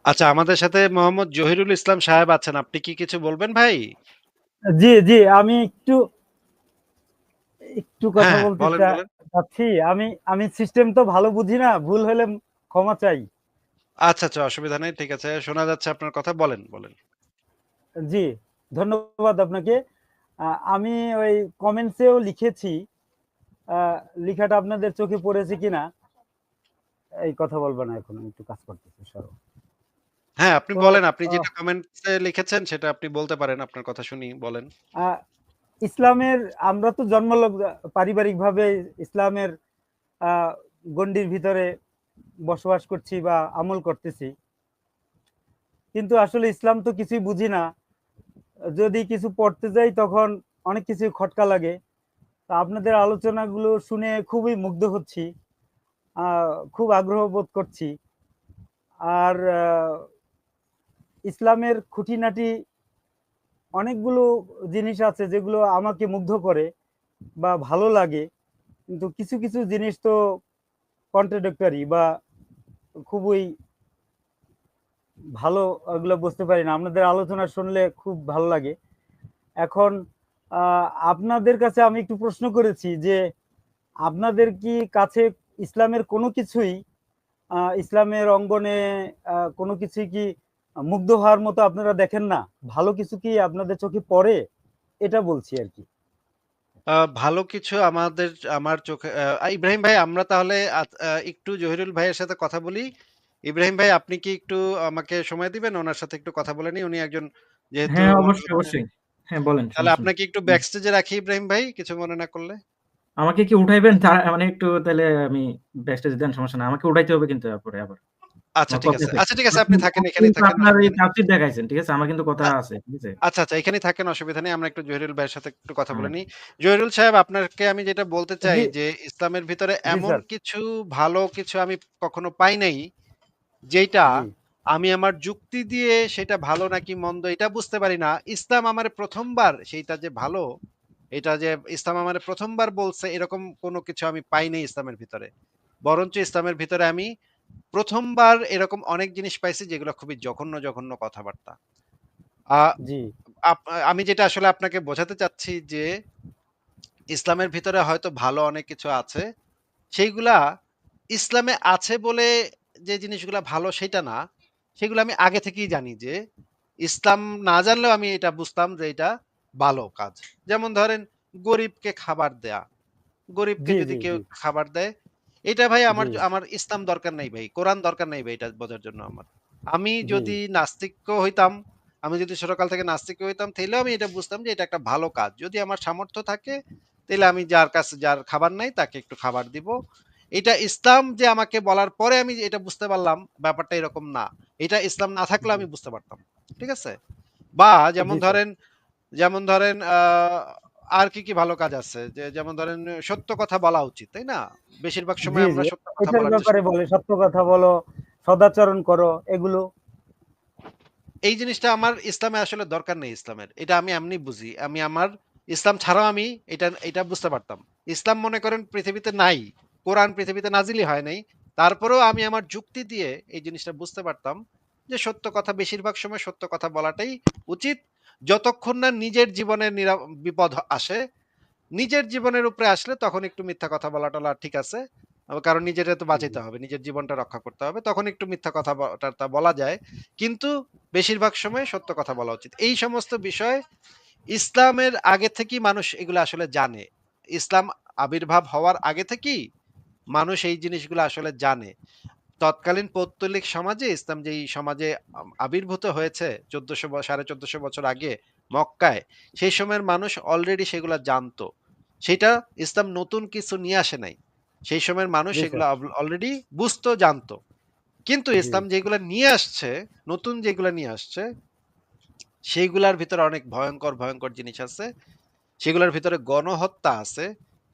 আচ্ছা, আমাদের সাথে মোহাম্মদ জহিরুল ইসলাম সাহেব আছেন। আপনি কি কিছু বলবেন ভাই? জি, জি। আমি একটু কথা হ্যাঁ, হ্যাঁ, বলতে বলেন, বলেন। চাচ্ছি। আমি সিস্টেম তো ভালো বুঝি না। ভুল হলে ক্ষমা চাই। আচ্ছা, আচ্ছা, অসুবিধা নেই। ঠিক আছে। শোনা যাচ্ছে আপনার কথা। বলেন, বলেন। জি, ধন্যবাদ আপনাকে। আমি ওই কমেন্টসেও লিখেছি। আ লিখাটা আপনাদের চোখে পড়েছে কিনা এই কথা বলব না এখন। আমি একটু কাজ করতেছি। সরো। হ্যাঁ, আপনি তো বলেন। আপনি আ যেটা কমেন্টসে লিখেছেন সেটা আপনি বলতে পারেন। আপনার কথা শুনি। বলেন। আ ইসলামের আমরা তো জন্মলগ্ন পারিবারিকভাবে ইসলামের আ গণ্ডির ভিতরে বসবাস করছি বা আমল করতেছি। কিন্তু আসলে ইসলাম তো কিছুই বুঝি না। যদি কিছু পড়তে যাই তখন অনেক কিছু খটকা লাগে। তা আপনাদের আলোচনাগুলো শুনে খুবই মুগ্ধ হচ্ছি। খুব আগ্রহ বোধ করছি। আর ইসলামের খুঁটিনাটি অনেকগুলো জিনিস আছে যেগুলো আমাকে মুগ্ধ করে বা ভালো লাগে। কিন্তু কিছু জিনিস তো কন্ট্রাডিক্টরি বা খুবই ভালো ওগুলো বুঝতে পারি না। আপনাদের আলোচনা শুনলে খুব ভালো লাগে। এখন আপনাদের কাছে আমি একটু প্রশ্ন করেছি যে আপনাদের কি কাছে ইসলামের কোনো কিছুই ইসলামের অঙ্গনে কোনো কিছুই কি মুগ্ধ হওয়ার মতো আপনারা দেখেন না? ভালো কিছু কি আপনাদের চোখে পড়ে? এটা বলছি আরকি। ভালো কিছু আমার চোখে ইব্রাহিম ভাই আমরা তাহলে একটু জহিরুল ভাইয়ের সাথে কথা বলি। ইব্রাহিম ভাই আপনি কি একটু আমাকে সময় দিবেন? উনার সাথে একটু কথা বলে নিই। উনি একজন যেহেতু হ্যাঁ, মনে অবশ্যই, হচ্ছে অবশ্যই। হ্যাঁ, বলেন তাহলে সমস্যা নেই। আপনাকে একটু হুম। ব্যাক স্টেজে রাখি ইব্রাহিম ভাই, কিছু মনে না করলে? আমাকে কি উঠাইবেন? মানে একটু তাইলে আমি ব্যাকস্টেজে দেন সমস্যা নাই। আমাকে উঠাইতে হবে কিন্তু এরপরে আবার। আচ্ছা আমার ঠিক কথা আছে। আছে। আচ্ছা ঠিক আছে আপনি থাকেন, এখানেই কিন্তু থাকেন, আপনার এই অসুবিধা নেই। তাফসীর দেখাইছেন। ঠিক আছে? আমার কিন্তু কথা আ আছে। ঠিক আছে? আচ্ছা, আচ্ছা এখানেই থাকেন, অসুবিধা নেই। আমরা একটু জহিরুল ভাইয়ের সাথে একটু কথা বলে হ্যাঁ। নিই। জহিরুল সাহেব আপনাকে আমি যেটা বলতে চাই জি, যে ইসলামের ভিতরে জি এমন স্যার। কিছু ভালো কিছু আমি কখনো পাই নাই, যেইটা জি, আমি আমার যুক্তি দিয়ে সেটা ভালো নাকি মন্দ এটা বুঝতে পারি না। ইসলাম আমারে ১ম বার সেইটা যে ভালো, এটা যে ইসলাম আমারে ১ম বার বলছে এরকম কোনো কিছু আমি পাই নাই ইসলামের ভিতরে। বরঞ্চ ইসলামের ভিতরে আমি ১ম বার এরকম অনেক জিনিস পাইছি যেগুলো খুবই জঘন্য, জঘন্য কথাবার্তা। আ জি, আপ আমি যেটা আসলে আপনাকে বোঝাতে চাচ্ছি যে, ইসলামের ভিতরে হয়তো ভালো অনেক কিছু আছে। সেইগুলা ইসলামে আছে বলে যে জিনিসগুলা ভালো সেটা না। সেগুলো আমি আগে থেকেই জানি যে, ইসলাম না জানলেও আমি এটা বুঝতাম যে এটা ভালো কাজ। যেমন ধরেন গরিবকে খাবার দেয়া। গরিবকে জি, যদি জি, কেউ জি, খাবার দেয়, এটা ভাই জি, আমার ইসলাম দরকার নাই ভাই। কোরআন দরকার নাই ভাই এটা বোঝার জন্য আমার। আমি জি, যদি নাস্তিক্য হইতাম, আমি যদি ছোটকাল থেকে নাস্তিক হইতাম, তাইলেও আমি এটা বুঝতাম যে এটা একটা ভালো কাজ। যদি আমার সামর্থ্য থাকে, তাইলে আমি যার কাছে যার খাবার নাই তাকে একটু খাবার দিব। এটা ইসলাম যে আমাকে বলার পরে আমি এটা বুঝতে পারলাম, ব্যাপারটা এরকম না। এটা ইসলাম না থাকলেও জি, আমি বুঝতে পারতাম। ঠিক আছে? বা জি স্যার। যেমন ধরেন আর কি ভালো কাজ আছে? যেমন ধরেন সত্য কথা বলা উচিত, তাই না? বেশিরভাগ জি, সময় জি। আমরা সত্য কথা এটার বলার ব্যাপারে চেষ্টা করি। বলে সত্য কথা বলো, সদাচরণ করো এগুলো। এই জিনিসটা আমার ইসলামে আসলে দরকার নেই ইসলামের। এটা আমি এমনি বুঝি। আমি আমার ইসলাম ছাড়াও আমি এটা বুঝতে পারতাম। ইসলাম মনে করেন পৃথিবীতে নাই। কোরআন পৃথিবীতে নাজিলই হয় নাই। তারপরেও আমি আমার যুক্তি দিয়ে এই জিনিসটা বুঝতে পারতাম যে সত্য কথা বেশিরভাগ সময় সত্য কথা বলাটাই উচিত। যতক্ষণ না নিজের জীবনের বিপদ আসে। নিজের জীবনের উপরে আসলে তখন একটু মিথ্যা কথা বলা-টলা ঠিক আছে। কারণ নিজেরে তো জি, বাঁচাইতে হবে। নিজের জীবনটা রক্ষা করতে হবে। তখন একটু মিথ্যা কথা টা বলা যায়। কিন্তু বেশিরভাগ সময় সত্য কথা বলা উচিত। এই সমস্ত বিষয় ইসলামের আগে থেকেই মানুষ এগুলো আসলে জানে। ইসলাম আবির্ভাব হওয়ার আগে থেকেই মানুষ এই জিনিসগুলো আসলে জানে। তৎকালীন পৌত্তলিক সমাজে ইসলাম যেই সমাজে আবির্ভূত হয়েছে ১৪০০ ১৪৫০ বছর আগে মক্কায়, সেই সময়ের মানুষ অলরেডি সেগুলা জানতো। সেটা ইসলাম নতুন কিছু নিয়ে আসে নাই। সেই সময়ের মানুষ জি স্যার। সেগুলা অলরেডি বুঝতো, জানতো। কিন্তু জি, ইসলাম যেগুলা নিয়ে আসছে, নতুন যেগুলা নিয়ে আসছে, সেইগুলার ভিতরে অনেক ভয়ংকর, ভয়ংকর জিনিস আছে। সেগুলার ভিতরে গণহত্যা আছে,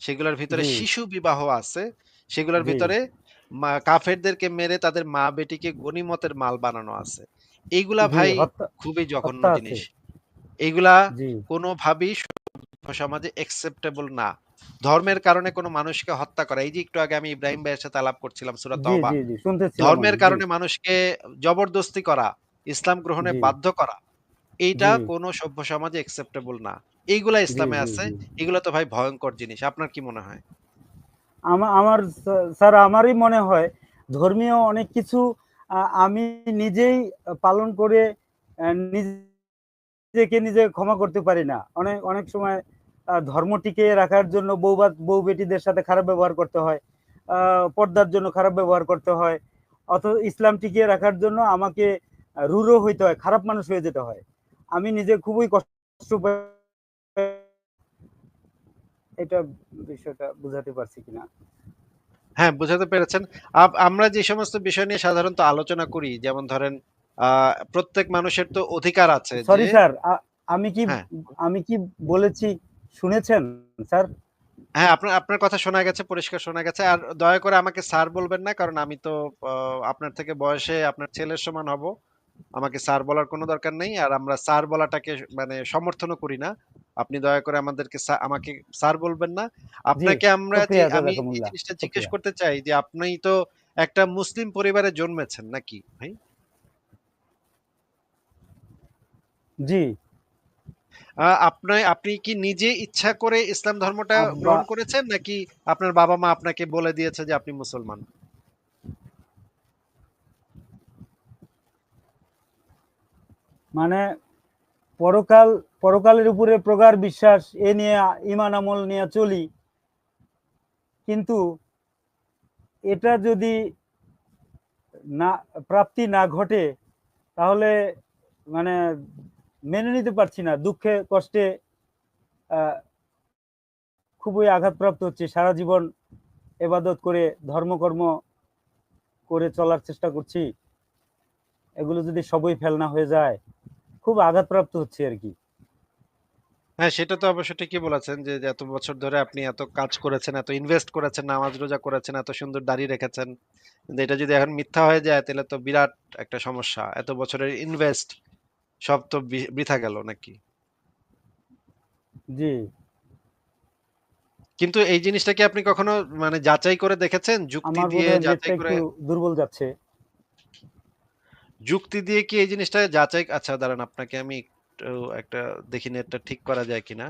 সেগুলার ভিতরে জি, শিশু বিবাহ আছে, সেগুলার জি, ভিতরে কাফেরদেরকে মেরে তাদের মা-বেটিকে গনিমতের মাল বানানো আছে। এইগুলা জি, ভাই হত্যা খুবই জঘন্য হত্যা আছে। জিনিস। এইগুলা জি, কোনোভাবেই সভ্য সমাজে অ্যাকসেপ্টেবল না। ধর্মের কারণে কোনো মানুষকে হত্যা করা, এই যে একটু আগে আমি ইব্রাহিম ভাইয়ের সাথে আলাপ করছিলাম সূরা জি, তওবা, জি, জি, শুনতেছিলাম ধর্মের আমি। জি, কারণে মানুষকে জবরদস্তি করা, ইসলাম গ্রহণে জি, বাধ্য করা, এইটা জি, কোনো সভ্য সমাজে অ্যাকসেপ্টেবল না। এইগুলা জি, ইসলামে জি, আছে। জি। এগুলা তো ভাই ভয়ংকর জিনিস। আপনার কি মনে হয়? আমার স্যার আমারই মনে হয় ধর্মীয় অনেক কিছু আমি নিজেই পালন করে নিজেকে নিজে ক্ষমা করতে পারি না। অনেক অনেক সময় ধর্ম টিকিয়ে রাখার জন্য বউ বেটিদের সাথে খারাপ ব্যবহার করতে হয়। পর্দার জন্য খারাপ ব্যবহার করতে হয়। ইসলাম টিকিয়ে রাখার জন্য আমাকে রূঢ় হইতে হয়, খারাপ মানুষ হয়ে যেতে হয়। আমি নিজে খুবই কষ্ট পাই। এটা বিষয়টা বুঝাতে পারছি কিনা? হ্যাঁ, বোঝাতে পেরেছেন। আমরা যে সমস্ত বিষয় নিয়ে সাধারণত আলোচনা করি, যেমন ধরেন প্রত্যেক মানুষের তো অধিকার আছে যে সরি স্যার, আমি কি হ্যাঁ, আমি কি বলেছি শুনেছেন স্যার? হ্যাঁ, আপনার আপনার কথা শোনা গেছে, পরিষ্কার শোনা গেছে। আর দয়া করে আমাকে স্যার বলবেন না। কারণ আমি তো আ আপনার থেকে বয়সে আপনার ছেলের সমান হব। আমাকে স্যার বলার কোনো দরকার নেই। আর আমরা স্যার বলাটাকে মানে সমর্থনও করি না। আপনি দয়া করে আমাকে স্যার বলবেন না। জি, আপনাকে আমরা যে শুকরিয়া আমি এই জাযাকুমুল্লাহ। জিনিসটা জিজ্ঞেস শুকরিয়া। করতে চাই যে আপনি তো একটা মুসলিম পরিবারে জন্মেছেন নাকি ভাই? জি, আপনি কি নিজে ইচ্ছা করে ইসলাম ধর্মটা আব্বা গ্রহণ করেছেন নাকি আপনার বাবা-মা আপনাকে বলে দিয়েছে যে আপনি মুসলমান? মানে পরকাল পরকালের উপরে প্রগাঢ় বিশ্বাস এ নিয়ে ঈমান আমল নিয়ে চলি। কিন্তু এটা যদি না প্রাপ্তি না ঘটে তাহলে মানে মেনে নিতে পারছি না। দুঃখে কষ্টে আ খুবই আঘাতপ্রাপ্ত হচ্ছি। সারা জীবন ইবাদত করে ধর্মকর্ম করে চলার চেষ্টা করছি। এগুলো যদি সবই ফেলনা হয়ে যায়, খুব আঘাতপ্রাপ্ত হচ্ছি আরকি। হ্যাঁ, সেটা তো অবশ্য ঠিকই বলেছেন যে এত বছর ধরে আপনি এত কাজ করেছেন, এত ইনভেস্ট করেছেন, নামাজ রোজা করেছেন, এত সুন্দর দাড়ি রেখেছেন। কিন্তু এটা যদি এখন মিথ্যা হয়ে যায় তাহলে তো বিরাট একটা সমস্যা। এত বছরের ইনভেস্ট সব তো বৃথা গেল নাকি? জি, কিন্তু এই জিনিসটা কি আপনি কখনো মানে যাচাই করে দেখেছেন? যুক্তি আমার দিয়ে বোধহয় নেটটা যাচাই করে একটু দুর্বল যাচ্ছে। যুক্তি দিয়ে কি এই জিনিসটা যাচাই আচ্ছা দাঁড়ান আপনাকে আমি একটু একটা দেখি নেটটা ঠিক করা যায় কিনা।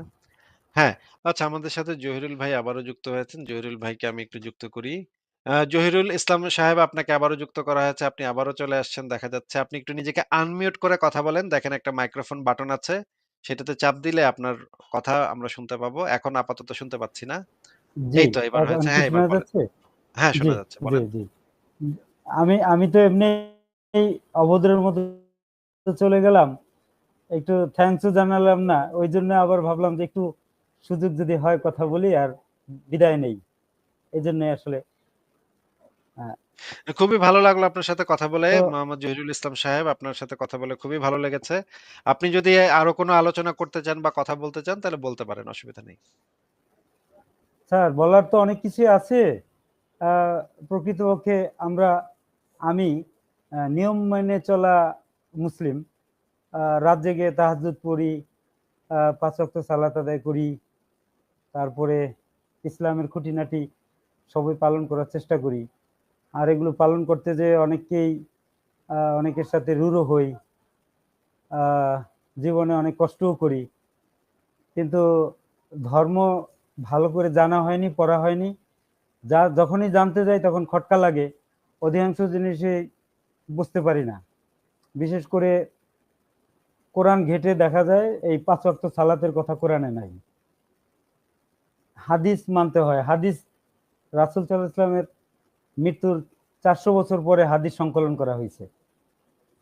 হ্যাঁ, আচ্ছা আমাদের সাথে জহিরুল ভাই আবারও যুক্ত হয়েছেন। জহিরুল ভাইকে আমি একটু যুক্ত করি। জহিরুল ইসলাম সাহেব আপনাকে আবারও যুক্ত করা হয়েছে। আপনি আবারও চলে আসছেন দেখা যাচ্ছে। আপনি একটু নিজেকে আনমিউট করে কথা বলেন। দেখেন একটা মাইক্রোফোন বাটন আছে। সেটাতে চাপ দিলে আপনার কথা আমরা শুনতে পাবো। এখন আপাতত শুনতে পাচ্ছি না। জি, এই তো এবার এখন হয়েছে। কি হ্যাঁ, এবার শোনা বলেন। যাচ্ছে? হ্যাঁ, জি, শোনা যাচ্ছে। জি, বলেন। জি। আমি আমি তো এমনি অভদ্রের মতো চলে গেলাম। একটু থ্যাংকস ও জানালাম না। ওইজন্য আবার ভাবলাম যে একটু সুযোগ যদি হয় কথা বলি আর বিদায় নেই। এজন্যই আসলে হ্যাঁ, খুবই ভালো লাগলো আপনার সাথে কথা বলে। তো মোহাম্মদ জহিরুল ইসলাম সাহেব আপনার সাথে কথা বলে খুবই ভালো লেগেছে। আপনি যদি আরো কোনো আলোচনা করতে চান বা কথা বলতে চান তাহলে বলতে পারেন। অসুবিধা নেই। স্যার বলার তো অনেক কিছুই আছে। আ প্রকৃতপক্ষে আমি নিয়ম মেনে চলা মুসলিম। রাত জেগে তাহাজ্জুদ পড়ি, ৫ ওয়াক্ত সালাত আদায় করি। তারপরে ইসলামের খুঁটিনাটি সবই পালন করার চেষ্টা করি। আর এগুলো পালন করতে যেয়ে অনেকের সাথে রূঢ় হই। আ জীবনে অনেক কষ্টও করি। কিন্তু ধর্ম ভালো করে জানা হয়নি, পড়া হয়নি। যখনই জানতে যাই তখন খটকা লাগে। অধিকাংশ জিনিসই বুঝতে পারি না। বিশেষ করে কোরআন ঘেঁটে দেখা যায় এই ৫ ওয়াক্ত সালাতের কথা কোরআনে নাই। হাদিস মানতে হয়। রাসূল সাল্লাল্লাহু আলাইহি ওয়াসাল্লামের মৃত্যুর ৪০০ বছর পরে হাদিস সংকলন করা হইছে।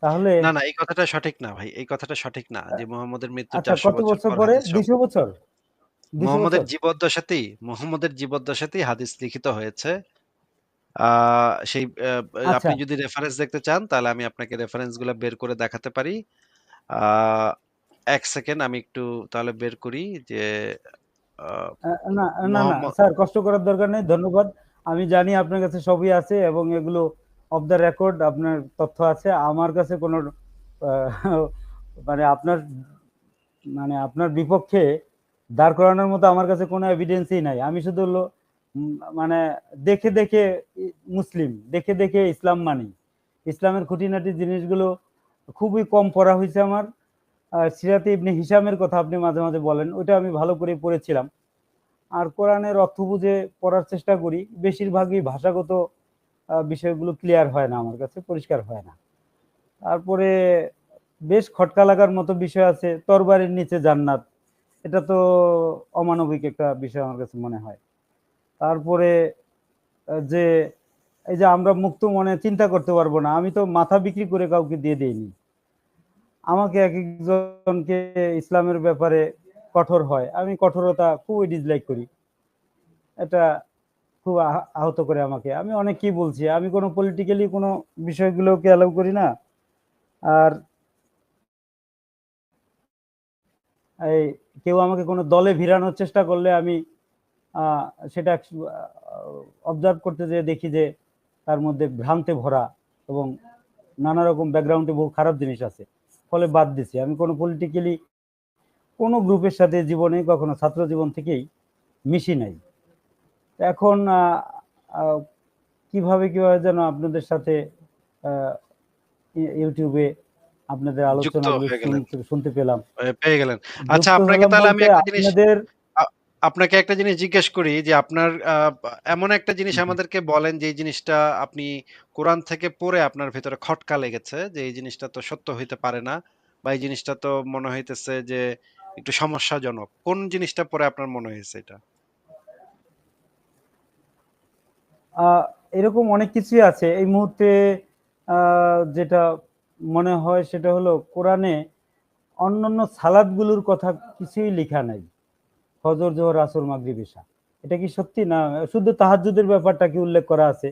তাহলে না, না এই কথাটা সঠিক না ভাই। এই কথাটা সঠিক না যে মুহাম্মদের মৃত্যুর আচ্ছা ৪০০ কত বছর বছর পর পরে? হাদিস ২০০ বছর? ২০০ মুহাম্মদের বছর? জীবদ্দশাতেই হাদিস লিখিত হয়েছে। আ সেই আচ্ছা, আপনি যদি রেফারেন্স দেখতে চান তাহলে আমি আপনাকে রেফারেন্স গুলা বের করে দেখাতে পারি। আ ১ সেকেন্ড আমি একটু তাহলে বের করি যে আ আ না, না, না মোহাম্মদ স্যার কষ্ট করার দরকার নেই। ধন্যবাদ। আমি জানি আপনার কাছে সবই আছে এবং এগুলো অফ দ্য রেকর্ড আপনার তথ্য আছে। আমার কাছে কোনো আ মানে আপনার বিপক্ষে দাঁড় করানোর মতো আমার কাছে কোনো এভিডেন্সই নাই। আমি শুধু হলো মানে দেখে দেখে মুসলিম, দেখে দেখে ইসলাম মানি। ইসলামের খুঁটিনাটি জিনিসগুলো খুবই কম পড়া হয়েছে আমার। সিরাতে ইবনে হিশামের কথা আপনি মাঝে মাঝে বলেন, ওইটা আমি ভালো করে পড়েছিলাম। আর কোরআনের অর্থ বুঝে পড়ার চেষ্টা করি। বেশিরভাগই ভাষাগত বিষয়গুলো ক্লিয়ার হয় না, আমার কাছে পরিষ্কার হয় না। তারপরে বেশ খটকা লাগার মতো বিষয় আছে, তরবারির নিচে জান্নাত। এটা তো অমানবিক একটা বিষয় আমার কাছে মনে হয়। তারপরে যে এই যে আমরা মুক্ত মনে চিন্তা করতে পারবো না, আমি তো মাথা বিক্রি করে কাউকে দিয়ে দিইনি। আমাকে এক একজনকে ইসলামের ব্যাপারে কঠোর হয়, আমি কঠোরতা খুবই ডিসলাইক করি। এটা খুব আহত করে আমাকে। আমি অনেক কি বলছি, আমি কোনো পলিটিক্যালি কোনো বিষয়গুলোকে অ্যালাউ করি না। আর এই কেউ আমাকে কোনো দলে ভিড়ানোর চেষ্টা করলে আমি সেটা অবজার্ভ করতে যেয়ে দেখি যে তার মধ্যে ভ্রান্তে ভরা এবং নানা রকম ব্যাকগ্রাউন্ডে বহু খারাপ জিনিস আছে, ফলে বাদ দিছি। আমি কোনো পলিটিক্যালি কোনো গ্রুপের সাথে জীবনে কখনো ছাত্র জীবন থেকেই মিশি নাই। এখন কিভাবে কিভাবে যেন আপনাদের সাথে ইউটিউবে আপনাদের যুক্ত আলোচনাগুলো হয়ে গেলেন। শুনতে পেলাম। পেয়ে গেলেন। আচ্ছা যুক্ত আপনাকে হলাম তাহলে আমি বলতে একটা জিনিস আপনাদের আ আপনাকে একটা জিনিস জিজ্ঞেস করি যে আপনার এমন একটা জিনিস আমাদেরকে বলেন যে এই জিনিসটা আপনি কোরআন থেকে পড়ে আপনার ভেতরে খটকা লেগেছে যে এই জিনিসটা তো সত্য হইতে পারে না বা এই জিনিসটা তো মনে হইতেছে যে একটু সমস্যাজনক। কোন জিনিসটা পড়ে আপনার মনে হয়েছে এটা? আহ, এরকম অনেক কিছুই আছে এই মুহূর্তে। যেটা মনে হয় সেটা হলো কোরআনে অন্যান্য সালাদগুলোর কথা কিছুই লেখা নাই। ফজর, জোহর, আসর, মাগরিব, ইশা, এটা কি সত্যি? না শুধু তাহাজ্জুদের ব্যাপারটা কি উল্লেখ করা আছে,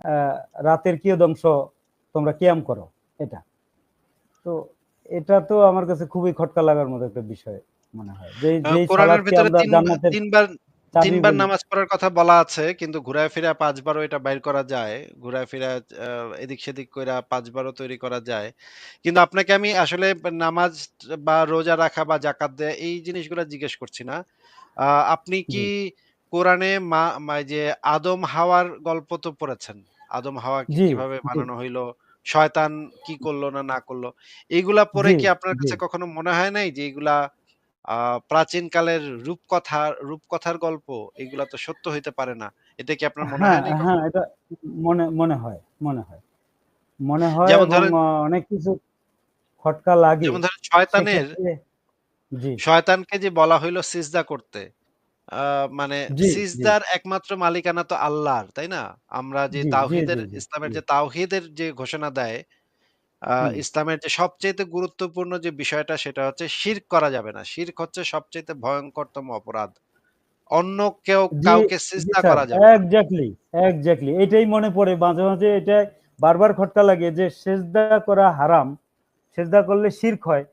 আহ, রাতের কিয়দংশ তোমরা কিয়াম করো, এটা তো এটা তো আমার কাছে খুবই খটকা লাগার মতো একটা বিষয় মনে হয়। যে যেই কোরআনের সালাদকে ভেতরে আমরা ৩ জান্নাতের ৩ বার চাবি ৩ বার বলি। নামাজ পড়ার কথা বলা আছে কিন্তু ঘুরায় ফিরায় ৫ বারও এটা বাইর করা যায়। ঘুরায় ফিরায় এদিক সেদিক কইরা ৫ বারও তৈরি করা যায়। কিন্তু আপনাকে আমি আসলে নামাজ বা রোজা রাখা বা যাকাত দেয়া এই জিনিসগুলা জিজ্ঞেস করছি না। আ আপনি জি কি কোরআনে যে আদম হাওয়ার গল্প তো পড়েছেন। আদম হাওয়াকে জি কিভাবে জি বানানো হইলো, শয়তান কি করলো না না করলো। এইগুলা পড়ে জি কি আপনার জি কাছে কখনো মনে হয় নাই যে এগুলা প্রাচীনকালের রূপকথার গল্প এগুলা তো সত্য হইতে পারে না। এটা কি আপনার মনে হ্যাঁ হয় নাই হ্যাঁ, কখনো? এটা মনে মনে হয়, মনে হয়, মনে হয় যেমন এবং ধরেন অনেক কিছু খটকা লাগে যেমন ধরেন শয়তানের সেক্ষেত্রে। জি শয়তানকে যে বলা হইলো সিজদা করতে। আ মানে জি জি সিজদার একমাত্র মালিকানা তো আল্লাহর, তাই না? আমরা যে জি জি জি জি ইসলামের জি যে তাওহীদের যে ঘোষণা দেয়, হুম। ইসলামের যে সবচাইতে গুরুত্বপূর্ণ যে বিষয়টা সেটা হচ্ছে শিরক করা যাবে না। শিরক হচ্ছে সবচাইতে ভয়ংকরতম অপরাধ। অন্য জি কাউকে জি সিজদা স্যার, করা যাবে না। এক্স্যাক্টলি এক্স্যাক্টলি এটাই মনে পড়ে মাঝে মাঝে। এটা বারবার খটকা লাগে যে সেজদা করা হারাম, সেজদা করলে শিরক হয়।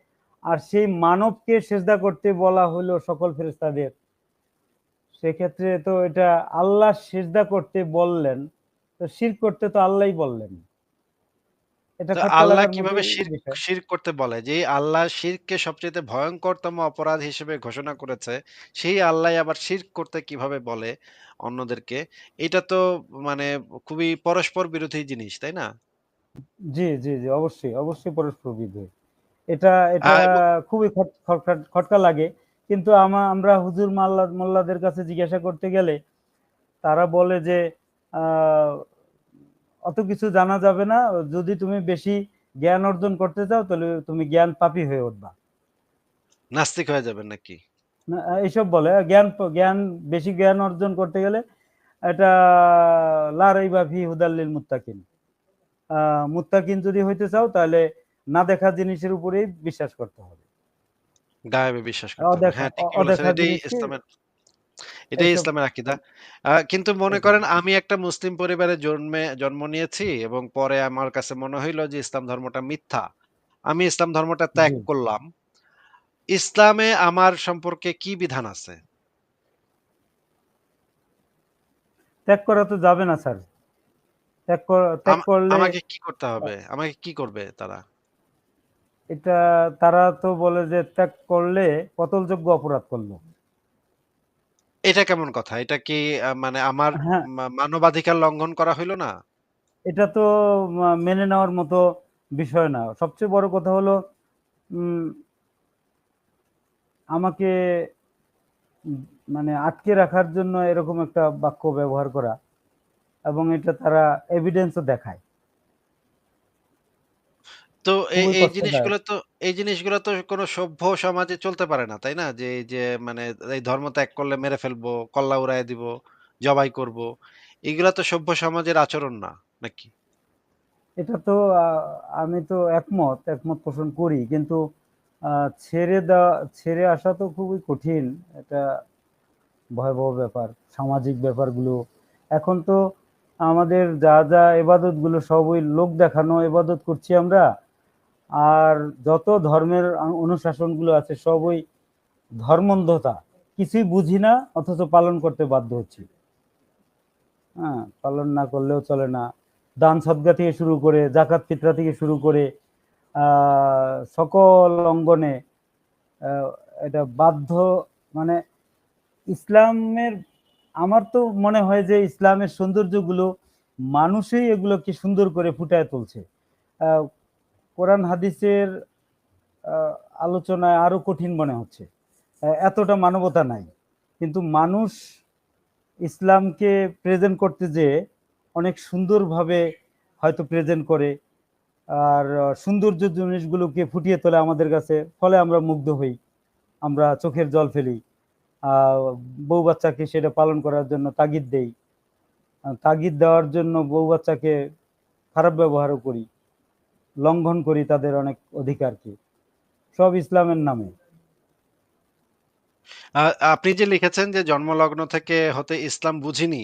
আর সেই মানবকে সেজদা করতে বলা হলো সকল ফেরেশতাদের। সেক্ষেত্রে তো এটা আল্লাহ সেজদা করতে বললেন, তো শিরক করতে তো আল্লাহই বললেন। এটা তো খটকা আল্লাহ লাগার কিভাবে মতোই বিষয়। শিরক করতে বলে? যে আল্লাহ শিরককে সবচাইতে ভয়ংকরতম অপরাধ হিসেবে ঘোষণা করেছে, সেই আল্লাহ আবার শিরক করতে কিভাবে বলে অন্যদেরকে? এটা তো মানে খুবই পরস্পর বিরোধী জিনিস, তাই না? জি জি জি, অবশ্যই অবশ্যই পরস্পর বিরোধী। এটা এটা এবং খুবই খটকা খটকা লাগে। কিন্তু আমরা হুজুর মোল্লাদের কাছে জিজ্ঞাসা করতে গেলে তারা বলে যে আহ, অত কিছু জানা যাবে না, যদি তুমি বেশি জ্ঞান অর্জন করতে চাও তাহলে তুমি জ্ঞান পাপী হয়ে উঠবা। নাস্তিক হয়ে যাবেন নাকি? না, এইসব বলে জ্ঞান বেশি জ্ঞান অর্জন করতে গেলে এটা লা রাইবা ফি হুদাল লিল মুত্তাকিন। মুত্তাকিন যদি হইতে চাও তাহলে না দেখা জিনিসের উপরেই বিশ্বাস করতে হবে। গায়েবে বিশ্বাস করতে হবে। অদেখা হ্যাঁ, ঠিকই বলেছেন। অদেখা জিনিসকে এটাই এইসব ইসলামের আকীদা। কিন্তু মনে এইসব করেন আমি একটা মুসলিম পরিবারে জন্ম নিয়েছি এবং পরে আমার কাছে মনে হইল যে ইসলাম ধর্মটা মিথ্যা। আমি ইসলাম ধর্মটা ত্যাগ জি, করলাম। ইসলামে আমার সম্পর্কে কি বিধান আছে? ত্যাগ করা তো যাবে না স্যার। ত্যাগ আম করলে আমাকে কি করতে হবে? আমাকে কি করবে তারা? এটা তারা তো বলে যে ত্যাগ করলে কতলযোগ্য অপরাধ করলো। এটা কেমন কথা? এটা কি মানে আমার হ্যাঁ, মানবাধিকার লঙ্ঘন করা হইল না? এটা তো মেনে নেওয়ার মতো বিষয় না। সবচেয়ে বড় কথা হলো উম, আমাকে উম, মানে আটকে রাখার জন্য এরকম একটা বাক্য ব্যবহার করা, এবং এটা তারা এভিডেন্সও দেখায়। তো খুবই কষ্টদায়ক। এই জিনিসগুলো তো কোনো সভ্য সমাজে চলতে পারে না, তাই না? যে এই যে মানে এই ধর্ম ত্যাগ করলে মেরে ফেলবো, কল্লা উড়াইয়া দিব, জবাই করব। এগুলা তো সভ্য সমাজের আচরণ না, নাকি? এটা তো আমি তো একমত পোষণ করি, কিন্তু ছেড়ে দেওয়া, ছেড়ে আসা তো খুবই কঠিন। এটা ভয়াবহ ব্যাপার। সামাজিক ব্যাপারগুলো এখন তো আমাদের যা যা এবাদত গুলো সবই লোক দেখানো এবাদত করছি আমরা। আর যত ধর্মের অনুশাসনগুলো আছে সবই ধর্মন্ধতা, কিছুই বুঝি না অথচ পালন করতে বাধ্য হচ্ছি। হ্যাঁ, পালন না করলেও চলে না। দান সদকা থেকে শুরু করে জাকাত ফিতরা থেকে শুরু করে সকল অঙ্গনে আহ, এটা বাধ্য, মানে ইসলামের, আমার তো মনে হয় যে ইসলামের সৌন্দর্যগুলো মানুষই এগুলোকে সুন্দর করে ফুটায় তুলছে। আহ, কোরআন হাদিসের আহ, আলোচনায় আরো কঠিন মনে হচ্ছে। এতটা মানবতা নাই, কিন্তু মানুষ ইসলামকে প্রেজেন্ট করতে যেয়ে অনেক সুন্দরভাবে হয়তো প্রেজেন্ট করে। আর সৌন্দর্য জিনিসগুলোকে ফুটিয়ে তোলে আমাদের কাছে, ফলে আমরা মুগ্ধ হই, আমরা চোখের জল ফেলি। আহ, বউ বাচ্চাকে সেটা পালন করার জন্য তাগিদ দেই। তাগিদ দেওয়ার জন্য বউ বাচ্চাকে খারাপ ব্যবহারও করি, লঙ্ঘন করি তাদের অনেক অধিকারকে, সব ইসলামের নামে। আ আপনি যে লিখেছেন যে জন্মলগ্ন থেকে হতে ইসলাম বুঝিনি।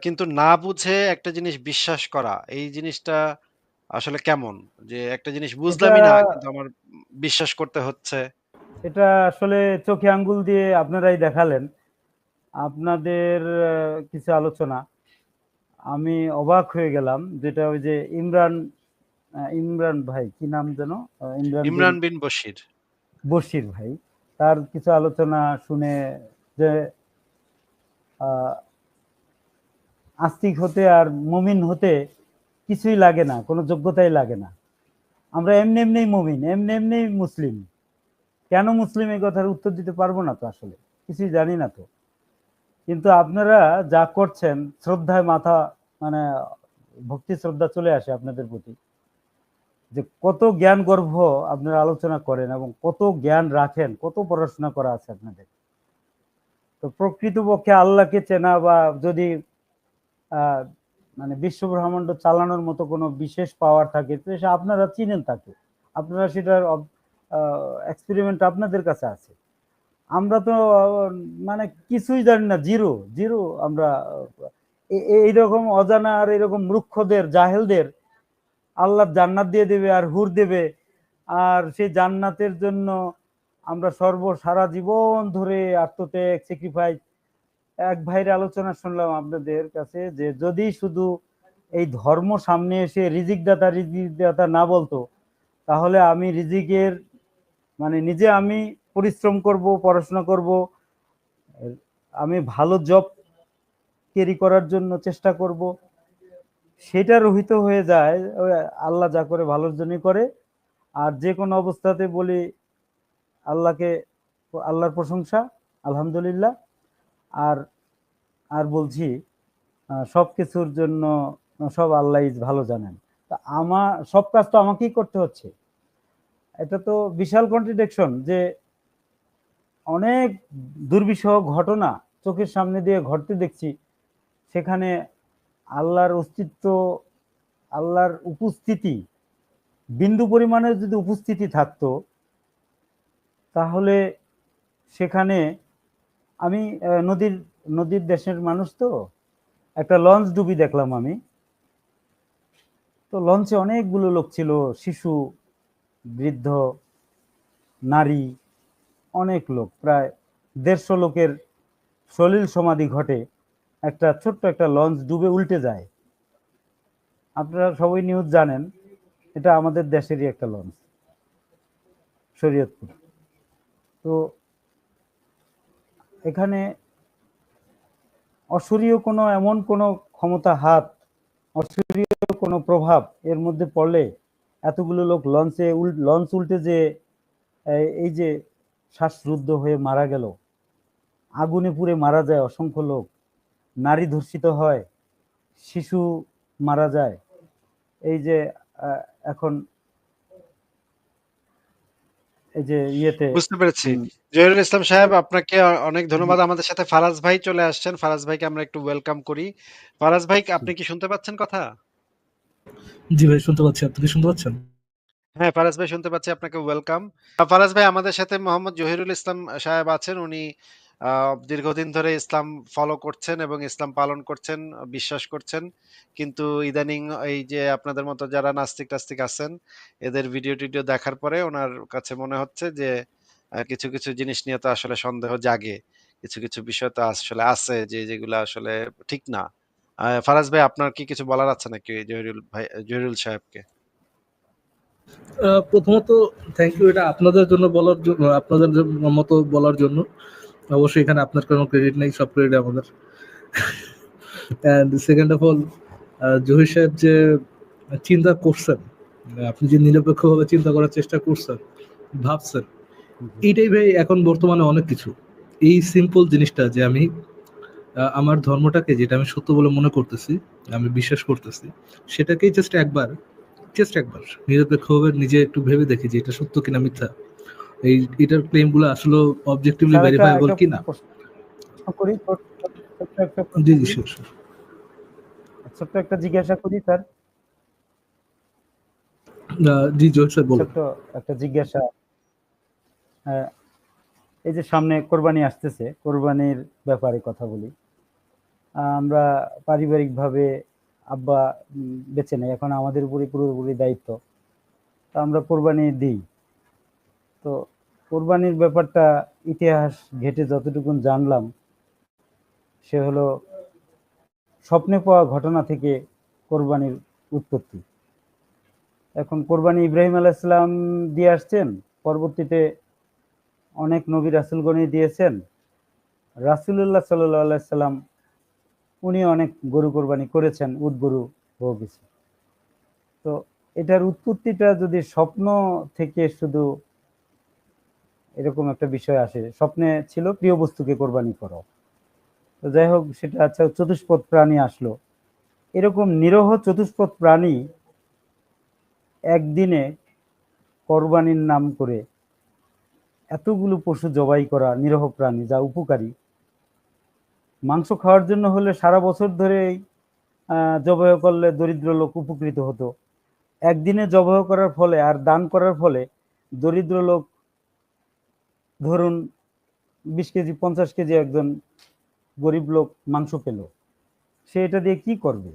কিন্তু না বুঝে একটা জিনিস বিশ্বাস করা, এই জিনিসটা আসলে কেমন? যে একটা জিনিস এটা বুঝলামই না কিন্তু আমার বিশ্বাস করতে হচ্ছে। এটা আসলে চোখে আঙ্গুল দিয়ে আপনারাই দেখালেন। আপনাদের কিছু আলোচনা আমি অবাক হয়ে গেলাম, যেটা ওই যে ইমরান, ইমরান ভাই কি নাম যেন, ইমরান বিন ইমরান বিন বশির। বশির ভাই, তার কিছু আলোচনা শুনে যে আহ, আস্তিক হতে আর মুমিন হতে কিছুই লাগে না, কোনো যোগ্যতাই লাগে না। আমরা এমনি এমনি মুমিন, এমনি এমনি মুসলিম। কেন মুসলিম এই কথার উত্তর দিতে পারবো না তো, আসলে কিছুই জানি না তো। কিন্তু আপনারা যা করছেন, শ্রদ্ধায় মাথা, মানে ভক্তি শ্রদ্ধা চলে আসে আপনাদের প্রতি, যে কত জ্ঞান গর্ভ আপনারা আলোচনা করেন এবং কত জ্ঞান রাখেন, কত পড়াশোনা করা আছে আপনাদের। তো প্রকৃতপক্ষে আল্লাহকে চেনা বা যদি আহ, মানে বিশ্ব ব্রহ্মাণ্ড চালানোর মতো কোনো বিশেষ পাওয়ার থাকে, তো সে আপনারা চিনেন তাকে, আপনারা সেটার এক্সপেরিমেন্ট আপনাদের কাছে আছে। আমরা তো মানে কিছুই জানি না, জিরো জিরো আমরা। এইরকম অজানা আর এরকম মূর্খদের, জাহেলদের আল্লাহ জান্নাত দিয়ে দেবে আর হুর দেবে, আর সেই জান্নাতের জন্য আমরা সারা জীবন ধরে আত্মত্যাগ, স্যাক্রিফাইস। এক ভাইয়ের আলোচনা শুনলাম আপনাদের কাছে, যে যদি শুধু এই ধর্ম সামনে এসে রিজিক দাতা না বলতো, তাহলে আমি রিজিকের, মানে নিজে আমি পরিশ্রম করব, পড়াশোনা করব, আমি ভালো জব ক্যারি করার জন্য চেষ্টা করব, সেটা রহিত হয়ে যায়। ওই আল্লাহ যা করে ভালোর জন্যই করে। আর যে কোনো অবস্থাতে বলি আল্লাহকে, আল্লাহর প্রশংসা, আলহামদুলিল্লাহ। আর আর বলছি সব কিছুর জন্য সব আল্লাহ ভালো জানেন। তা আমার সব কাজ তো আমাকেই করতে হচ্ছে। এটা তো বিশাল কন্ট্রাডিকশন, যে অনেক দুর্বিষহ ঘটনা চোখের সামনে দিয়ে ঘটতে দেখছি, সেখানে আল্লাহর অস্তিত্ব, আল্লাহর উপস্থিতি, বিন্দু পরিমাণের যদি উপস্থিতি থাকতো, তাহলে সেখানে আমি নদীর নদীর দেশের মানুষ তো, একটা লঞ্চ ডুবি দেখলাম আমি। তো লঞ্চে অনেকগুলো লোক ছিল, শিশু, বৃদ্ধ, নারী, অনেক লোক, প্রায় 150 লোকের সলিল সমাধি ঘটে। একটা ছোট্ট একটা লঞ্চ ডুবে উল্টে যায়। আপনারা সবাই নিউজ জানেন, এটা আমাদের দেশেরই একটা লঞ্চ। শরীয়তপুর। তো এখানে অশরীয় কোনো এমন কোনো ক্ষমতা হাত, অশরীয় কোনো প্রভাব এর মধ্যে পড়লে এতগুলো লোক লঞ্চ উল্টে যে এই যে শ্বাসরুদ্ধ হয়ে মারা গেল, আগুনে পুড়ে মারা যায় অসংখ্য লোক, নারী ধর্ষিত হয়, শিশু মারা যায়। এই যে এখন এই যে ইয়েতে বুঝতে পেরেছি। জহিরুল ইসলাম সাহেব আপনাকে অনেক ধন্যবাদ। আমাদের সাথে ফারাজ ভাই চলে আসছেন। ফারাজ ভাইকে আমরা একটু ওয়েলকাম করি। ফারাজ ভাই আপনি কি শুনতে পাচ্ছেন কথা? জি ভাই শুনতে পাচ্ছি। আপনি কি শুনতে পাচ্ছেন? হ্যাঁ, ফারাজ ভাই শুনতে পাচ্ছি। আপনাকে ওয়েলকাম। ফারাজ ভাই আমাদের সাথে মোহাম্মদ জহিরুল ইসলাম সাহেব আছেন। উনি দীর্ঘদিন ধরে ইসলাম ফলো করছেন এবং ইসলাম পালন করছেন, বিশ্বাস করছেন। কিন্তু ইদানিং এই যে আপনাদের মতো যারা নাস্তিক-টাস্তিক আছেন, এদের ভিডিও-টিডিও দেখার পরে উনার কাছে মনে হচ্ছে যে কিছু, কিছু জিনিস নিয়ে তো আসলে সন্দেহ জাগে। কিছু, কিছু বিষয় তো আসলে আছে যেগুলা আসলে ঠিক না। ফারাজ ভাই আপনার কি কিছু বলার আছে নাকি জহিরুল সাহেবকে? প্রথমত থ্যাংক ইউ এটা আপনাদের জন্য বলার জন্য, আপনাদের মতো বলার জন্য। অবশ্যই এখানে আপনার কোনো ক্রেডিট নেই, সব ক্রেডিট আমাদের। And second of all, Zahir সাহেব যে চিন্তা করছেন, আপনি যে নিরপেক্ষভাবে চিন্তা করার চেষ্টা করছেন, ভাবছেন, এইটাই ভাই এখন বর্তমানে অনেক কিছু। এই সিম্পল জিনিসটা যে আমি আমার ধর্মটাকে, যেটা আমি সত্য বলে মনে করতেছি, আমি বিশ্বাস করতেছি, সেটাকেই জাস্ট একবার নিরপেক্ষভাবে নিজে একটু ভেবে দেখি যে এটা সত্য কিনা মিথ্যা, এটার ক্লেম গুলো আসলে অবজেক্টিভলি ভেরিফাইবল কিনা। করি, জি জি শিওর। ছোট্ট একটা জিজ্ঞাসা করি স্যার। জি জোর স্যার বলুন। ছোট্ট একটা জিজ্ঞাসা। এই যে সামনে কোরবানি আসতেছে, কোরবানির ব্যাপারে কথা বলি। আমরা পারিবারিকভাবে আব্বা বেঁচে নেই, এখন আমাদের উপরে পুরোপুরি দায়িত্ব। তো আমরা কোরবানি দিই। তো কোরবানির ব্যাপারটা ইতিহাস ঘেটে যতটুকু জানলাম, সে হলো স্বপ্নে পাওয়া ঘটনা থেকে কোরবানির উৎপত্তি। এখন কোরবানি ইব্রাহিম আলাইহিস সালাম দিয়ে আসছেন, পরবর্তীতে অনেক নবী রাসূলগণই দিয়েছেন। রাসূলুল্লাহ সাল্লাল্লাহু আলাইহি সাল্লাম উনি অনেক গরু কোরবানি করেছেন, উট গরু বহু কিছু। তো এটার উৎপত্তিটা যদি স্বপ্ন থেকে শুধু এরকম একটা বিষয় আসে, স্বপ্নে ছিল প্রিয় বস্তুকে কোরবানি করো, তো যাই হোক সেটা আচ্ছা চতুষ্পদ প্রাণী আসলো। এরকম নিরহ চতুষ্পদ প্রাণী একদিনে কোরবানির নাম করে এতগুলো পশু জবাই করা, নিরহ প্রাণী যা উপকারী, মাংস খাওয়ার জন্য হলে সারা বছর ধরে জবাই করলে দরিদ্র লোক উপকৃত হতো। একদিনে জবাই করার ফলে আর দান করার ফলে দরিদ্র লোক ধরুন 20 কেজি 50 কেজি একজন গরিব লোক মাংস পেল, সে এটা দিয়ে কি করবে?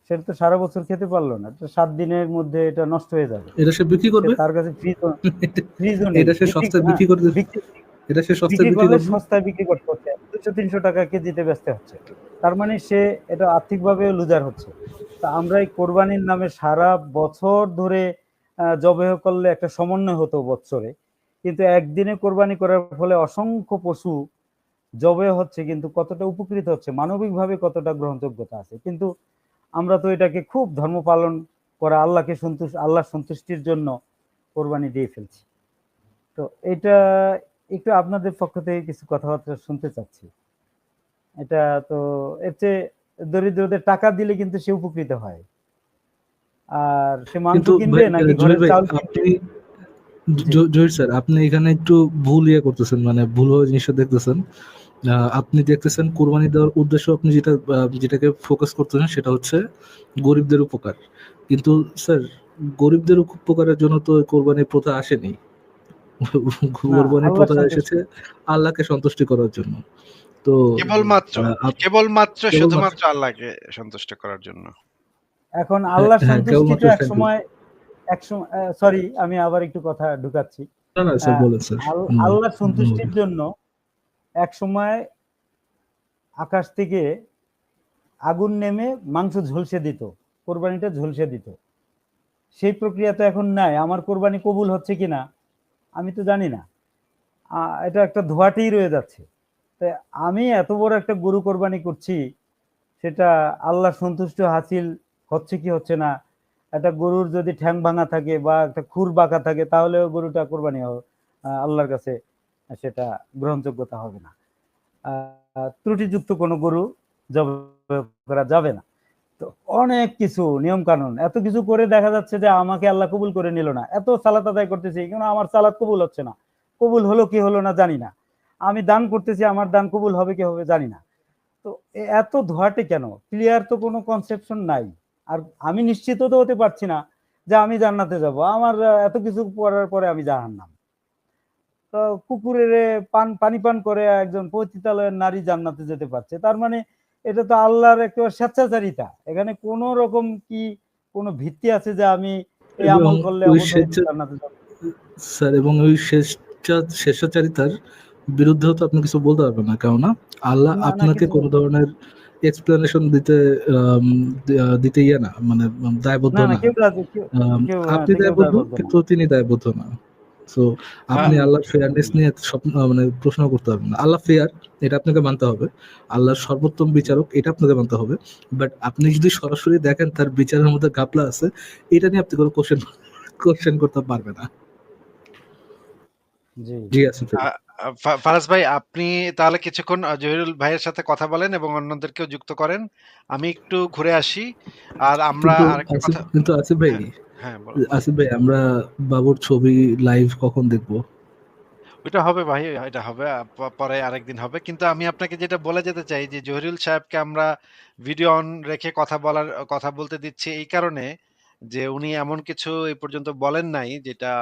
সেটা তো সারা বছর খেতে পারলো না, 7 দিনের মধ্যে এটা নষ্ট হয়ে যাবে। এটা সে বিক্রি করবে, তার কাছে ফ্রিজও নেই, এটা সে সস্তায় বিক্রি করবে, এটা সে সস্তায় বিক্রি বিক্রি করলে করবে। সস্তায় বিক্রি করতে হচ্ছে, 200-300 টাকা কেজিতে বেচতে হচ্ছে। তার মানে সে এটা আর্থিকভাবে লুজার হচ্ছে। তা আমরা এই কোরবানির নামে সারা বছর ধরে জবাই করলে একটা সমন্বয় হতো বছরে, কিন্তু একদিনে কোরবানি করার ফলে অসংখ্য পশু জবাই হচ্ছে, কিন্তু কতটা উপকৃত হচ্ছে, মানবিকভাবে কতটা গ্রহণযোগ্যতা আছে। কিন্তু আমরা তো এটাকে খুব ধর্ম পালন করা, আল্লাহর সন্তুষ্টির জন্য কোরবানি দিয়ে ফেলছি। তো এটা একটু আপনাদের পক্ষ থেকে কিছু কথাবার্তা শুনতে চাচ্ছি। এটা তো এর চেয়ে দরিদ্রদের টাকা দিলে কিন্তু সে উপকৃত হয়, আর সে মাংস কিন্তু কিনবে নাকি ঘরের চাউল আপনি কিনবে? জহির স্যার, আপনি এখানে একটু ভুল করতেছেন, মানে ভুলভাবে জিনিসটা দেখতেছেন। আপনি দেখতেছেন কোরবানি দেওয়ার উদ্দেশ্য, আপনি যেটাকে ফোকাস করতেছেন সেটা হচ্ছে গরিবদের উপকার। কিন্তু স্যার, গরিবদের উপকারের জন্য তো কোরবানি প্রথা আসেনি। কোরবানি প্রথা এসেছে আল্লাহকে সন্তুষ্টি করার জন্য। তো কেবলমাত্র শুধুমাত্র আল্লাহকে সন্তুষ্ট করার জন্য। এখন আল্লাহর সন্তুষ্টিটা কেবলমাত্র একসময় সরি আমি আবার একটু কথা ঢুকাচ্ছি। না না স্যার, বলেন স্যার। আল্লাহর সন্তুষ্টির জন্য এক সময় আকাশ থেকে আগুন নেমে মাংস ঝলসে দিত, কোরবানিটা ঝলসে দিত। সেই প্রক্রিয়া তো এখন নাই। আমার কোরবানি কবুল হচ্ছে কিনা আমি তো জানি না, এটা একটা ধোঁয়াটেই রয়ে যাচ্ছে। তাই আমি এত বড় একটা গরু কোরবানি করছি, সেটা আল্লাহ সন্তুষ্ট হাসিল হচ্ছে কি হচ্ছে না, একটা গরুর যদি ঠ্যাং ভাঙা থাকে বা একটা খুর বাঁকা থাকে, তাহলেও গরুটা কোরবানি আল্লাহর কাছে সেটা গ্রহণযোগ্যতা হবে না। ত্রুটিযুক্ত কোনো গরু জবাই করা যাবে না। তো অনেক কিছু নিয়ম কানুন, এত কিছু করে দেখা যাচ্ছে যে আমাকে আল্লাহ কবুল করে নিল না। এত সালাত আদায় করতেছি কিন্তু আমার সালাত কবুল হচ্ছে না। কবুল হলো কি হলো না জানি না। আমি দান করতেছি, আমার দান কবুল হবে কি হবে জানি না। তো এত ধোয়াটে কেন? ক্লিয়ার তো কোনো কনসেপশন নাই। আর আমি নিশ্চিত তো হতে পারছি না যে আমি জান্নাতে যাব। আমার এত কিছু করার পরে আমি জাহান্নাম। তো কুকুরের পানি পান করে একজন পতিতালয়ের নারী জান্নাতে যেতে পারছে, তার মানে এটা তো আল্লাহর একটা স্বেচ্ছাচারিতা। এখানে কোন রকম কি কোনো ভিত্তি আছে যে আমি এই এবং আমল করলে ওই অবশ্যই জান্নাতে যাব? স্যার, এবং ওই স্বেচ্ছাচারিতার বিরুদ্ধেও তো আপনি কিছু বলতে পারবেন না, কেননা আল্লাহ না না, আপনাকে কিছু কোনো ধরনের এক্সপ্লেনেশন দিতে ইয়ে না, মানে দায়বদ্ধ না না, না। কেউ কেউ কেউ আপনি কেউ দায়বদ্ধ, দায়বদ্ধ না। কিন্তু তিনি দায়বদ্ধ না। সো আপনি আ- আল্লাহর ফেয়ারনেস নিয়ে স্বপ্ন মানে প্রশ্ন করতে পারবেন না। আল্লাহ ফেয়ার, এটা আপনাকে মানতে হবে। আল্লাহর সর্বোত্তম বিচারক, এটা আপনাকে মানতে হবে। বাট আপনি যদি সরাসরি দেখেন তার বিচারের মধ্যে ঘাপলা আছে, এটা নিয়ে আপনি কোনো কোশ্চেন করতে পারবেন না। জি জি আসিফ ভাই। আ- ফারাজ ভাই, আপনি তাহলে কিছুক্ষণ জহিরুল ভাইয়ের সাথে কথা বলেন এবং অন্যদেরকেও যুক্ত করেন। আমি একটু ঘুরে আসি। আর আমরা কিন্তু আরেকটা আসিফ কথা। কিন্তু আসিফ ভাই, হ্যাঁ, হ্যাঁ, বলেন। আসিফ ভাই, আমরা বাবুর ছবি লাইভ কখন দেখবো? ওইটা হবে ভাই, এটা হবে পরে আরেকদিন হবে। কিন্তু আমি আপনাকে যেটা বলে যেতে চাই যে জহিরুল সাহেবকে আমরা ভিডিও অন রেখে কথা বলতে দিচ্ছি এই কারণে যে উনি এমন কিছু এই পর্যন্ত বলেন নাই যেটা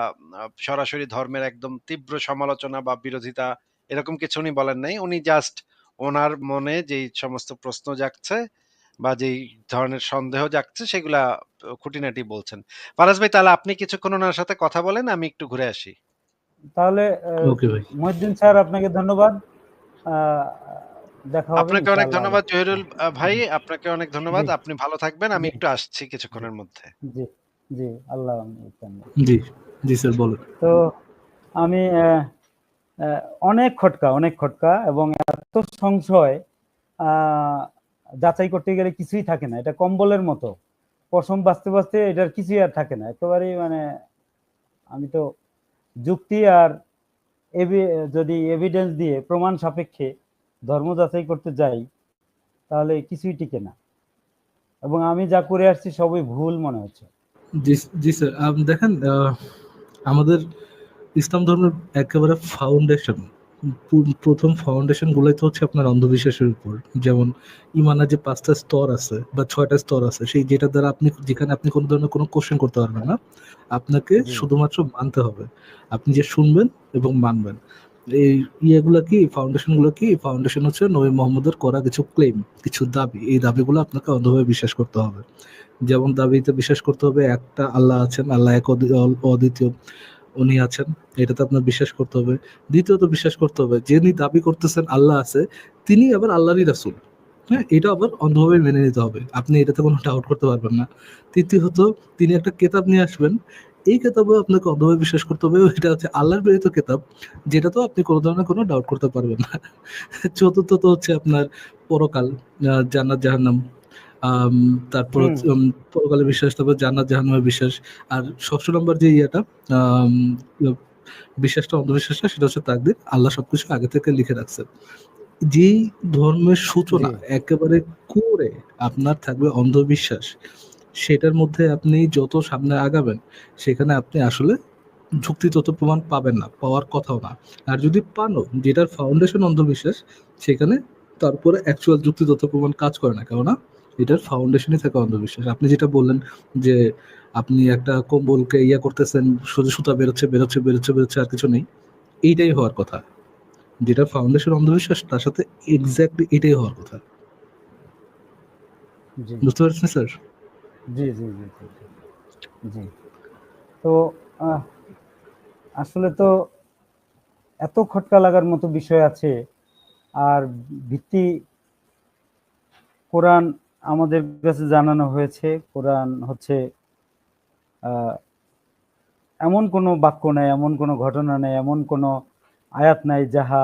সরাসরি ধর্মের একদম তীব্র সমালোচনা বা বিরোধিতা, এরকম কিছু উনি বলেন নাই। উনি জাস্ট ওনার মনে যেই সমস্ত প্রশ্ন জাগছে বা যেই ধরনের সন্দেহ জাগছে সেগুলা খুঁটিনাটি বলছেন। ফারাজ ভাই, তাহলে আপনি কিছুক্ষণ ওনার সাথে কথা বলেন, আমি একটু ঘুরে আসি। তাহলে ওকে ভাই। মহিউদ্দিন স্যার, আপনাকে ধন্যবাদ। আহ, দেখা হবে আপনাকে অনেক ইনশাআল্লাহ আবার। ধন্যবাদ জহিরুল ভাই, আপনাকে অনেক ধন্যবাদ। জি আপনি ভালো থাকবেন। আমি জি একটু আসছি জি কিছুক্ষণের মধ্যে। জি জি, আল্লাহ। জি, জি স্যার বলেন। তো আমি আহ, অনেক খটকা এবং এত সংশয়, আহ, যাচাই করতে গেলে কিছুই থাকে না। এটা কম্বলের মতো, পশম বাঁচতে বাঁচতে এটার কিছুই আর থাকে না একেবারেই। মানে আমি তো যুক্তি আর যদি এভিডেন্স দিয়ে প্রমাণ সাপেক্ষে ধর্ম যাচাই করতে যাই, তাহলে কিছুই টিকে না। এবং আমি যা করে আসছি সবই ভুল মনে হচ্ছে। জি, জি স্যার। দেখেন, আমাদের ইসলাম ধর্মের একেবারে ফাউন্ডেশন, প্রথম ফাউন্ডেশন গুলাই তো হচ্ছে আপনার অন্ধবিশ্বাসের উপর। যেমন ইমানের যে 5টা স্তর আছে বা 6টা স্তর আছে, সেই যেটা দ্বারা যেখানে আপনি কোনো ধরনের কোনো কোশ্চেন করতে পারবেন না, আপনাকে জি শুধুমাত্র মানতে হবে। আপনি যে শুনবেন এবং মানবেন। এই ইয়েগুলা কি, ফাউন্ডেশন হচ্ছে নবী মোহাম্মদের করা কিছু ক্লেম, কিছু দাবি। এই দাবিগুলো আপনাকে অন্ধভাবে বিশ্বাস করতে হবে। যেমন দাবিতে বিশ্বাস করতে হবে একটা আল্লাহ আছেন, আল্লাহ এক অদ্বিতীয়, উনি আছেন, এটাতে আপনার বিশ্বাস করতে হবে। দ্বিতীয়ত বিশ্বাস করতে হবে যিনি দাবি করতেছেন আল্লাহ আছে, তিনি আবার আল্লাহরই রাসূল। হ্যাঁ, এটা আবার অন্ধভাবে মেনে নিতে হবে, আপনি এটাতে কোনো ডাউট করতে পারবেন না। তৃতীয়ত, তিনি একটা কেতাব নিয়ে আসবেন, এই কেতাবেও আপনাকে অন্ধভাবে বিশ্বাস করতে হবে, এটা হচ্ছে আল্লাহর প্রেরিত কেতাব, যেটা তো আপনি কোনো ধরনের কোনো ডাউট করতে পারবেন না। চতুর্থত হচ্ছে আপনার পরকাল, জান্নাত জাহান্নাম, আম, তারপর হুম হচ্ছে পরকালে বিশ্বাস, তারপর জান্নাত জাহান্নামের বিশ্বাস। আর 6 নম্বর যে ইয়েটা, আম, বিশ্বাসটা, অন্ধবিশ্বাসটা, সেটা হচ্ছে তাকদীর, আল্লাহ সবকিছু আগে থেকে লিখে রাখছে। যেই ধর্মের জি সূচনা একেবারে করে আপনার থাকবে অন্ধবিশ্বাস, সেটার মধ্যে আপনি যত সামনে আগাবেন, সেখানে আপনি আসলে যুক্তিগত প্রমাণ পাবেন না, পাওয়ার কথাও না। আর যদি পানও, যেটার ফাউন্ডেশন অন্ধবিশ্বাস, সেখানে তারপরে অ্যাকচুয়াল যুক্তিগত প্রমাণ কাজ করে না, কেননা এটার ফাউন্ডেশনই থাকে অন্ধবিশ্বাস। আপনি যেটা বললেন যে আপনি একটা কম্বলকে ইয়া করতেছেন, শুধু সুতা বেরোচ্ছে বেরোচ্ছে বেরোচ্ছে বেরোচ্ছে, আর কিছু নেই, এইটাই হওয়ার কথা। যেটা ফাউন্ডেশন অন্ধবিশ্বাস, তার সাথে এক্স্যাক্টলি এটাই হওয়ার কথা। জি বুঝতে পারছেন স্যার? জি জি জি জি জি জি। তো আহ, আসলে তো এত খটকা লাগার মতো বিষয় আছে। আর ভিত্তি কোরআন আমাদের কাছে জানানো হয়েছে। কোরআন হচ্ছে আহ, এমন কোনো বাক্য নাই, এমন কোনো ঘটনা নেই, এমন কোনো আয়াত নাই যাহা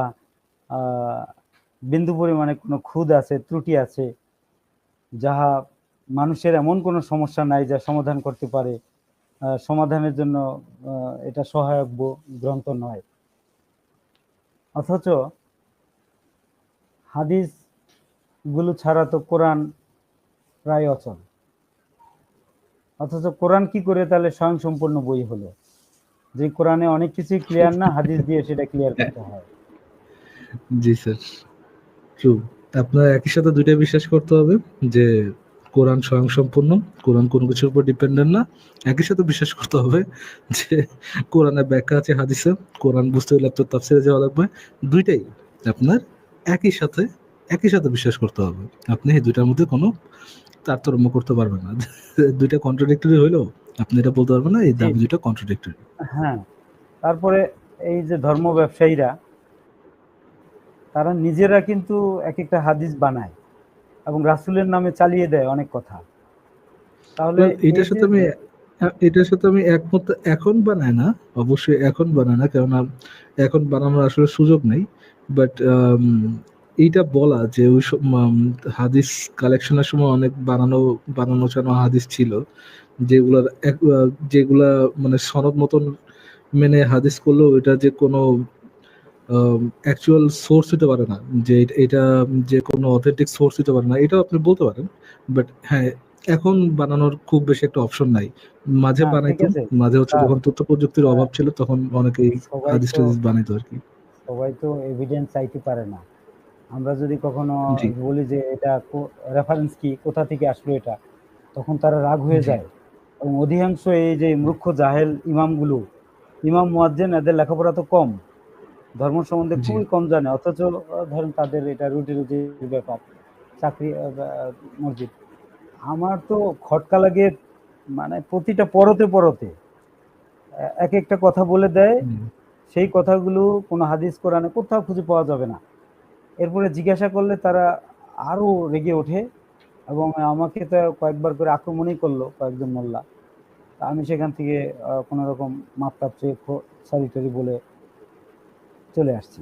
বিন্দু পরিমাণে কোনো খুঁত আছে, ত্রুটি আছে, যাহা মানুষের এমন কোনো সমস্যা নাই যা সমাধান করতে পারে, সমাধানের জন্য এটা সহায়ক গ্রন্থ নয়। অথচ হাদিস গুলো ছাড়া তো কোরআন প্রায় অচল। অথচ কোরআন কি করে তাহলে স্বয়ংসম্পূর্ণ বই হলো? যে কোরআনে অনেক কিছুই ক্লিয়ার না, হাদিস দিয়ে সেটা ক্লিয়ার করতে হয়। জি স্যার, ট্রু। আপনার একই সাথে দুইটা বিশ্বাস করতে হবে, যে কোরআন স্বয়ংসম্পূর্ণ, কোরআন কোনো কিছুর উপর ডিপেন্ডেন্ট না। একই সাথে বিশ্বাস করতে হবে যে কোরআনের ব্যাখ্যা আছে হাদিসে, কোরআন বুঝতে হলে আপনার তাফসীরে যাওয়া লাগবে। দুইটাই আপনার একই সাথে বিশ্বাস করতে হবে। আপনি এই দুইটার মধ্যে কোনো তারতম্য করতে পারবেন না। দুইটা কন্ট্রাডিক্টরি হইলেও আপনি এটা বলতে পারবেন না এই দাবি দুইটা কন্ট্রাডিক্টরি। হ্যাঁ, তারপরে এই যে ধর্ম ব্যবসায়ীরা, তারা নিজেরা কিন্তু এক একটা হাদিস বানায় এবং রাসূলের নামে চালিয়ে দেয় অনেক কথা। তাহলে এটার সাথে আমি একমত। এখন বানায় না, অবশ্যই এখন বানায় না, কেননা এখন বানানোর আসলে সুযোগ নেই। বাট এইটা বলা যে ওই হাদিস কালেকশনের সময় অনেক বানানো হাদিস ছিল, যেগুলা মানে সনদ মতন মেনে হাদিস করলেও এটা যে কোনো অ্যাকচুয়াল সোর্স হতে পারে না, যে এটা যে কোনো অথেন্টিক সোর্স হতে পারে না, এটাও আপনি বলতে পারেন। বাট হ্যাঁ, এখন বানানোর খুব বেশি একটা অপশন নাই। মাঝে বানাইতো, মাঝে হচ্ছে যখন তথ্য প্রযুক্তির অভাব ছিল তখন অনেকেই হাদিস টাদিস বানাইতো আর কি। সবাই তো এভিডেন্স চাইতে পারে না। আমরা যদি কখনো জি। বলি যে এটা রেফারেন্স কি, কোথা থেকে আসলো এটা, তখন তারা রাগ হয়ে জি। যায়। এবং অধিকাংশ এই যে মূর্খ জাহেল ইমামগুলো, ইমাম মুয়াজ্জিন, এদের লেখাপড়া তো কম, ধর্ম সম্বন্ধে জি। খুবই কম জানে, অথচ ধরেন তাদের এটা রুজির ব্যাপার, চাকরি, মসজিদ। আমার তো খটকা লাগে, মানে প্রতিটা পরতে এক একটা কথা বলে দেয়, সেই কথাগুলো কোনো হাদিস কোরআনে কোথাও খুঁজে পাওয়া যাবে না। এরপরে জিজ্ঞাসা করলে তারা আরো রেগে ওঠে এবং আমাকে তো কয়েকবার করে আক্রমণই করলো কয়েকজন মোল্লা। আমি সেখান থেকে কোনো রকম মাপ টাপ চেয়ে সরি টরি বলে চলে আসছি।